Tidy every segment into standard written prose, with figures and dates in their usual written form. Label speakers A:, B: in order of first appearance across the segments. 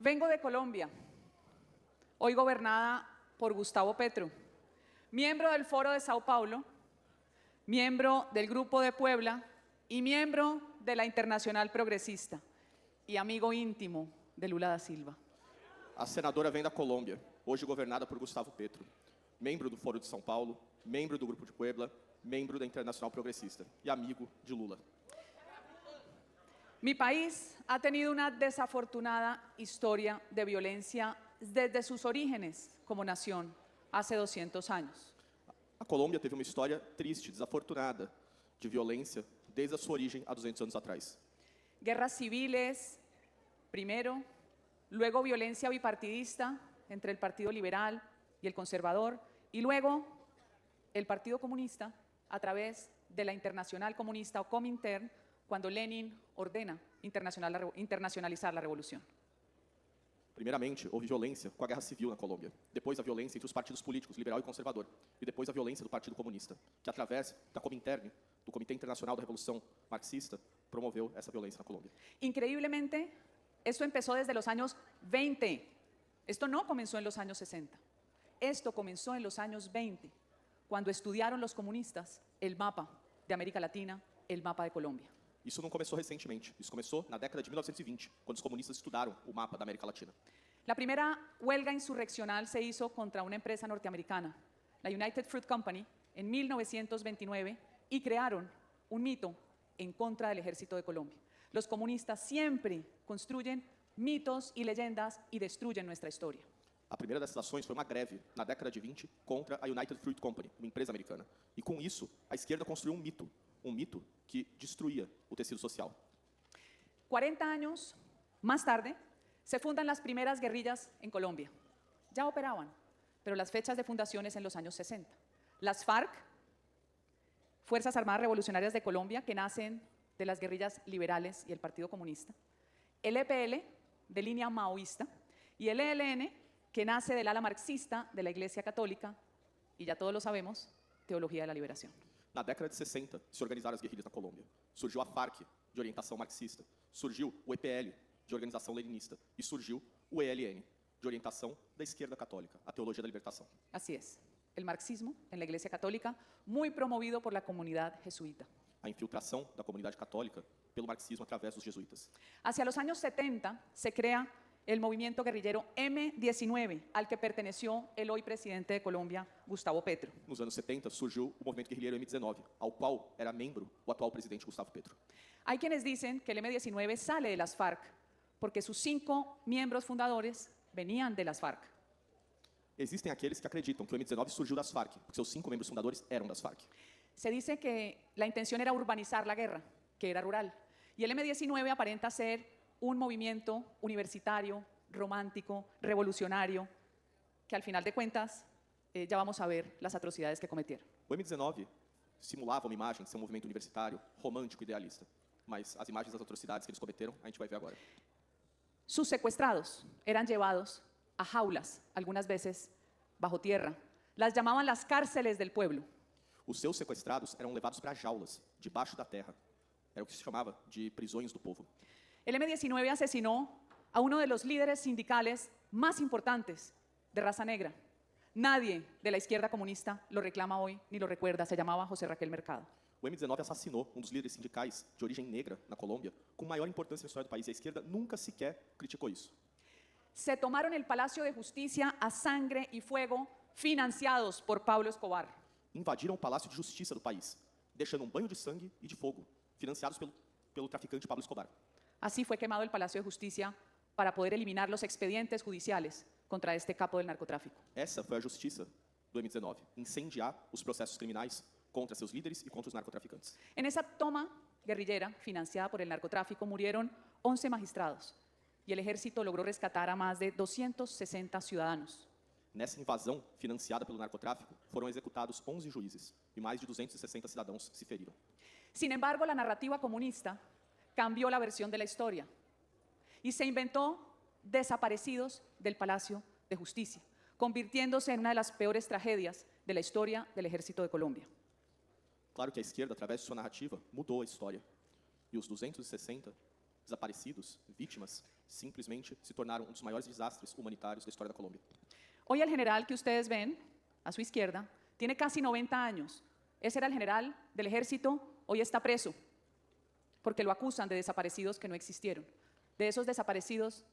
A: Vengo de Colombia, hoy gobernada por Gustavo Petro, miembro del Foro de Sao Paulo, miembro del Grupo de Puebla y miembro de la Internacional Progresista y amigo íntimo de Lula da Silva.
B: A senadora vem da Colômbia, hoje governada por Gustavo Petro, membro do Foro de São Paulo, membro do Grupo de Puebla, membro da Internacional Progresista y amigo de Lula.
A: Mi país ha tenido una desafortunada historia de violencia desde sus orígenes como nación, hace 200 años.
B: A Colômbia teve uma história triste, desafortunada, de violência desde a sua origem há 200 anos atrás.
A: Guerras civiles, primero, luego violencia bipartidista entre el Partido Liberal y el Conservador, y luego el Partido Comunista a través de la Internacional Comunista o Comintern, cuando Lenin ordena internacionalizar la revolución.
B: Primeiramente, houve violência com a guerra civil na Colômbia. Depois, a violência entre os partidos políticos, liberal e conservador. E depois, a violência do Partido Comunista, que através da Comintern, do Comitê Internacional da Revolução Marxista, promoveu essa violência na Colômbia.
A: Increíblemente, esto empezó desde los años 20. Esto no comenzó en los años 60. Esto comenzó en los años 20, cuando estudiaron los comunistas el mapa de América Latina, el mapa de Colombia.
B: Isso não começou recentemente. Isso começou na década de 1920, quando os comunistas estudaram o mapa da América Latina.
A: La primera huelga insurreccional se hizo contra una empresa norteamericana, la United Fruit Company, en 1929, y crearon un mito en contra del ejército de Colombia. Los comunistas siempre construyen mitos y leyendas y destruyen nuestra historia.
B: A primeira dessas ações foi uma greve, na década de 20, contra a United Fruit Company, uma empresa americana. E com isso, a esquerda construiu um mito que destruía o tecido social.
A: 40 años más tarde, se fundan las primeras guerrillas en Colombia. Ya operaban, pero las fechas de fundación es en los años 60. Las FARC, Fuerzas Armadas Revolucionarias de Colombia, que nacen de las guerrillas liberales y el Partido Comunista. El EPL, de línea maoísta, y el ELN, que nace del ala marxista de la Iglesia Católica, y ya todos lo sabemos, Teología de la Liberación.
B: Na década de 60, se organizaram as guerrilhas na Colômbia. Surgiu a FARC, de orientação marxista. Surgiu o EPL, de organização leninista. E surgiu o ELN, de orientação da esquerda católica, a Teologia da Libertação.
A: Así es, el marxismo en la Iglesia Católica, muy promovido por la comunidad jesuita.
B: A infiltração da comunidade católica pelo marxismo através dos jesuítas.
A: Hacia los años 70 se crea el movimiento guerrillero M-19, al que perteneció el hoy presidente de Colombia, Gustavo Petro.
B: Nos anos 70, surgiu o movimento guerrilheiro M19, ao qual era membro o atual presidente Gustavo Petro.
A: Hay quienes dicen que el M-19 sale de las FARC, porque sus 5 miembros fundadores venían de las FARC.
B: Existem aqueles que acreditam que o M19 surgiu das FARC, porque seus 5 membros fundadores eram das FARC.
A: Se dice que la intención era urbanizar la guerra, que era rural, y el M-19 aparenta ser un movimiento universitario, romántico, revolucionario, que al final de cuentas ya vamos a ver las atrocidades que cometieron.
B: O M19 simulava uma imagem de ser um movimento universitário, romântico, idealista. Mas as imagens das atrocidades que eles cometeram, a gente vai ver agora.
A: Sus secuestrados eran llevados a jaulas, algunas veces bajo tierra. Las llamaban las cárceles del pueblo.
B: Os seus sequestrados eram levados para jaulas, debaixo da terra. Era o que se chamava de prisões do povo.
A: El M-19 asesinó a uno de los líderes sindicales más importantes de raza negra. Nadie de la izquierda comunista lo reclama hoy ni lo recuerda. Se llamaba José Raquel Mercado.
B: O M19 assassinou um dos líderes sindicais de origem negra na Colômbia, com maior importância na história do país. E a esquerda nunca sequer criticou isso.
A: Se tomaron el Palacio de Justicia a sangre y fuego, financiados por Pablo Escobar.
B: Invadiram o Palácio de Justiça do país, deixando um banho de sangue e de fogo, financiados pelo traficante Pablo Escobar.
A: Así fue quemado el Palacio de Justicia para poder eliminar los expedientes judiciales contra este capo del narcotráfico.
B: Essa foi a justiça do M19, incendiar os processos criminais contra seus líderes e contra os narcotraficantes.
A: En esa toma guerrillera financiada por el narcotráfico murieron 11 magistrados y el ejército logró rescatar a más de 260 ciudadanos.
B: Nessa invasão financiada pelo narcotráfico, foram executados 11 juízes e mais de 260 cidadãos se feriram.
A: Sin embargo, la narrativa comunista cambió la versión de la historia y se inventó desaparecidos del Palacio de Justicia, convirtiéndose en una de las peores tragedias de la historia del ejército de Colombia.
B: Claro que a esquerda, através de sua narrativa, mudou a história. E os 260 desaparecidos, vítimas, simplesmente se tornaram dos maiores desastres humanitários da história da Colômbia.
A: Hoy el general que ustedes ven a su izquierda tiene casi 90 años. Ese era el general del ejército, hoy está preso porque lo acusan de desaparecidos que no existieron. De esos desaparecidos,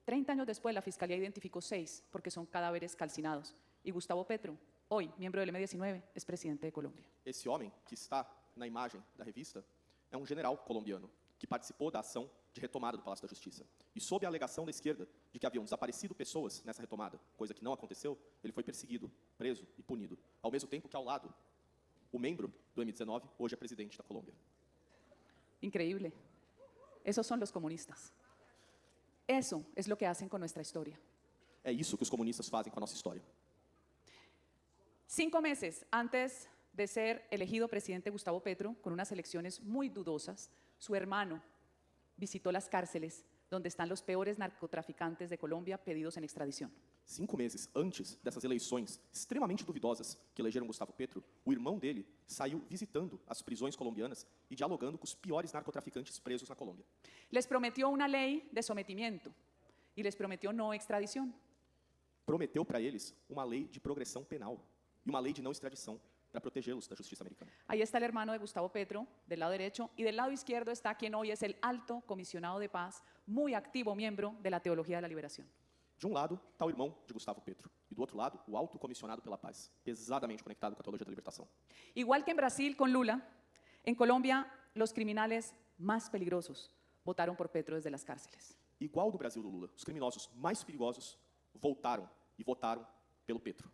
A: 30 años después la Fiscalía identificó 6 porque son cadáveres calcinados. Y Gustavo Petro, hoy miembro del M-19, es presidente de Colombia.
B: Esse homem que está na imagem da revista é general colombiano que participou da ação de retomada do Palácio da Justiça. E sob a alegação da esquerda de que haviam desaparecido pessoas nessa retomada, coisa que não aconteceu, ele foi perseguido, preso e punido. Ao mesmo tempo que ao lado, o membro do M-19 hoje é presidente da Colômbia.
A: Increíble. Esos son los comunistas. Eso es lo que hacen con nuestra historia.
B: É isso que os comunistas fazem com a nossa história.
A: 5 meses antes de ser elegido presidente Gustavo Petro, con unas elecciones muy dudosas, su hermano visitó las cárceles donde están los peores narcotraficantes de Colombia pedidos en extradición.
B: 5 meses antes dessas eleições extremamente duvidosas que elegeram Gustavo Petro, o irmão dele saiu visitando as prisões colombianas e dialogando com os piores narcotraficantes presos na Colômbia.
A: Les prometió una ley de sometimiento y les prometió no extradición.
B: Prometeu para eles uma lei de progressão penal e uma lei de não extradição para protegê-los da justiça americana.
A: Ahí está el hermano de Gustavo Petro, del lado derecho, y del lado izquierdo está quien hoy es el alto comisionado de paz, muy activo miembro de la teología de la liberación.
B: De lado está o irmão de Gustavo Petro e do outro lado o alto comissionado pela paz, pesadamente conectado com a teologia da libertação.
A: Igual que en Brasil con Lula, en Colombia los criminales más peligrosos votaron por Petro desde las cárceles.
B: Igual do Brasil do Lula, os criminosos mais perigosos voltaram e votaram pelo Petro.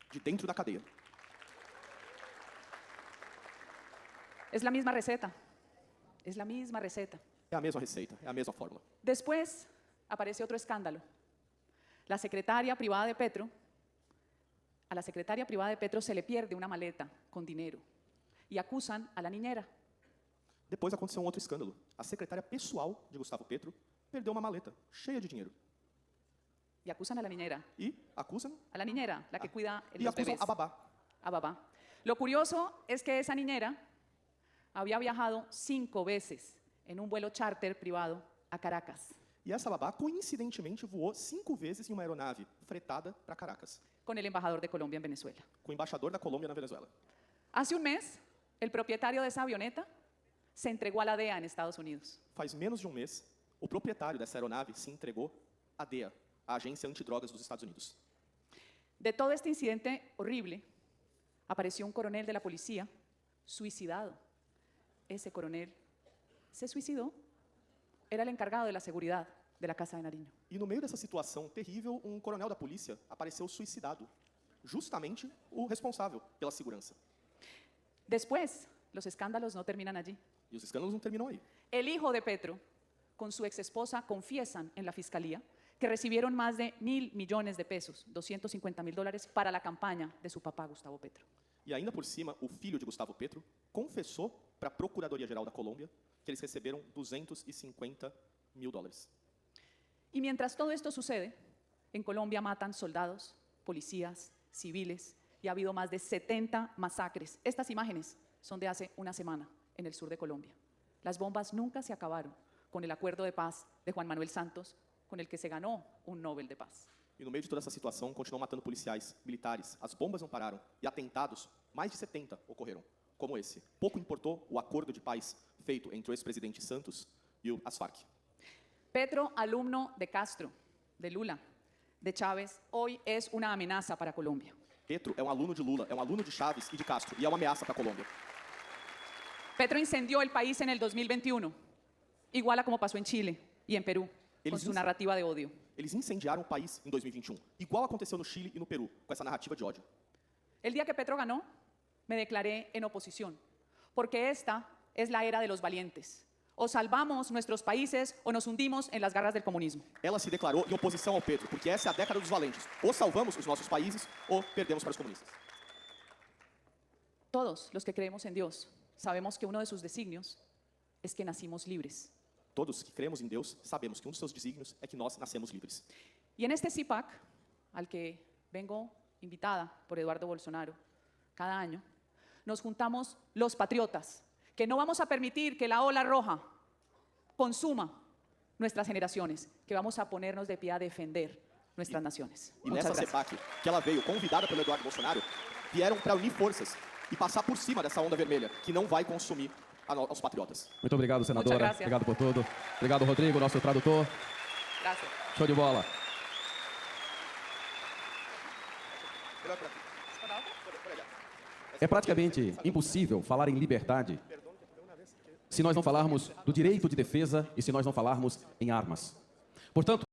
B: De dentro da cadeia.
A: Es la misma receta. Es la misma receta.
B: É a mesma receita, é a mesma fórmula.
A: Después aparece otro escándalo. La secretaria privada de Petro, a la secretaria privada de Petro se le pierde una maleta con dinero y acusan a la niñera.
B: Depois aconteceu outro escândalo. A secretária pessoal de Gustavo Petro perdeu uma maleta cheia de dinheiro.
A: Y acusan a la niñera.
B: E acusam
A: A la niñera, la que cuida
B: e
A: los
B: acusam
A: bebés.
B: a babá.
A: A babá. Lo curioso es que esa niñera había viajado 5 veces en un vuelo charter privado a Caracas
B: E essa babá, coincidentemente, voou 5 vezes em uma aeronave fretada para Caracas,
A: con el embajador de Colombia en Venezuela.
B: com o embaixador da Colômbia na Venezuela.
A: Hace un mes, el propietario de esa avioneta se entregó a la DEA en Estados Unidos.
B: Faz menos de um mês, o proprietário dessa aeronave se entregou à DEA, a Agência Antidrogas dos Estados Unidos.
A: De todo este incidente horrible, apareció un coronel de la policía suicidado. Ese coronel se suicidó. Era el encargado de la seguridad de la Casa de Nariño.
B: E no meio dessa situação terrível, um coronel da polícia apareceu suicidado. Justamente o responsável pela segurança.
A: Después, los escándalos no terminan allí.
B: E os escândalos não terminam aí.
A: El hijo de Petro, con su exesposa, confiesan en la fiscalía que recibieron más de 1.000 millones de pesos, $250.000, para la campaña de su papá, Gustavo Petro.
B: E ainda por cima, o filho de Gustavo Petro confessou para a Procuradoria-Geral da Colômbia que eles receberam $250 mil.
A: Y mientras todo esto sucede, en Colombia matan soldados, policías, civiles, y ha habido más de 70 masacres. Estas imágenes son de hace una semana en el sur de Colombia. Las bombas nunca se acabaron con el acuerdo de paz de Juan Manuel Santos, con el que se ganó un Nobel de Paz.
B: E no meio de toda essa situação, continuam matando policiais, militares, as bombas não pararam e atentados, mais de 70 ocorreram, como esse. Pouco importou o acordo de paz feito entre o ex-presidente Santos e as Farc.
A: Petro, alumno de Castro, de Lula, de Chávez, hoy es una amenaza para Colombia.
B: Petro é um aluno de Lula, é um aluno de Chávez e de Castro, e é uma ameaça para a Colômbia.
A: Petro incendió el país en el 2021, igual a como pasó en Chile y en Perú, con su narrativa de odio.
B: Eles incendiaram o país em 2021, igual aconteceu no Chile e no Peru, com essa narrativa de ódio.
A: El día que Petro ganó, me declaré en oposición, porque esta es la era de los valientes. O salvamos nuestros países o nos hundimos en las garras del comunismo.
B: Ela se declarou em oposição ao Petro, porque essa é a década dos valentes. Ou salvamos os nossos países ou perdemos para os comunistas.
A: Todos los que creemos en Dios sabemos que uno de sus designios es que nacimos libres.
B: Todos que cremos em Deus sabemos que um dos seus desígnios é que nós nascemos livres.
A: Y en este CIPAC, al que vengo invitada por Eduardo Bolsonaro cada año, nos juntamos los patriotas, que no vamos a permitir que la ola roja consuma nuestras generaciones, que vamos a ponernos de pie a defender nuestras naciones.
B: E
A: Muchas
B: nessa
A: gracias.
B: CEPAC, que ela veio convidada pelo Eduardo Bolsonaro, vieram para unir forças e passar por cima dessa onda vermelha, que não vai consumir aos patriotas.
C: Muito obrigado, senadora.
A: Muchas gracias.
C: Obrigado por tudo. Obrigado, Rodrigo, nosso tradutor.
A: Gracias.
C: Show de bola. É praticamente impossível falar em liberdade se nós não falarmos do direito de defesa e se nós não falarmos em armas. Portanto,